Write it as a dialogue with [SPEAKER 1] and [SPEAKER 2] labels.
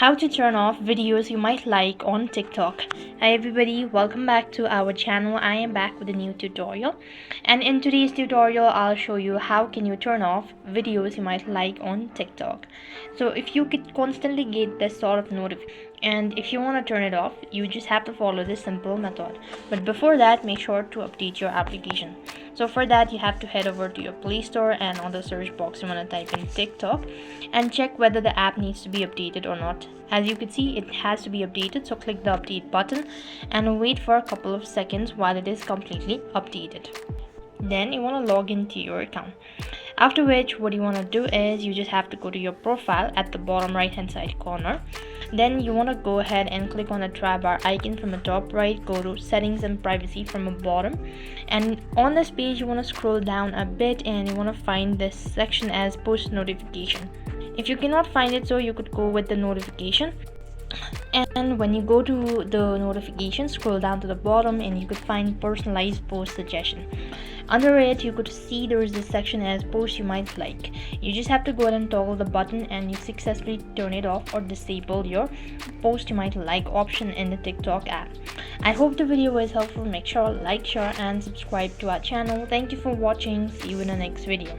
[SPEAKER 1] How to turn off videos you might like on TikTok. Hi everybody, welcome back to our channel. I am back with a new tutorial, and in today's tutorial I'll show you how can you turn off videos you might like on TikTok. So if you could constantly get this sort of notification, and if you want to turn it off, you just have to follow this simple method. But before that, make sure to update your application. So for that, you have to head over to your Play Store, and on the search box you want to type in TikTok and check whether the app needs to be updated or not. As you can see, it has to be updated, so click the update button and wait for a couple of seconds while it is completely updated. Then you want to log into your account, after which what you want to do is you just have to go to your profile at the bottom right hand side corner. Then you want to go ahead and click on the try bar icon from the top right, go to settings and privacy from the bottom, and on this page you want to scroll down a bit and you want to find this section as post notification. If you cannot find it, so you could go with the notification, and when you go to the notification, scroll down to the bottom and you could find personalized post suggestion. Under it you could see there is this section as post you might like. You just have to go ahead and toggle the button and you successfully turn it off or disable your post you might like option in the TikTok app. I hope the video was helpful. Make sure like, share and subscribe to our channel. Thank you for watching. See you in the next video.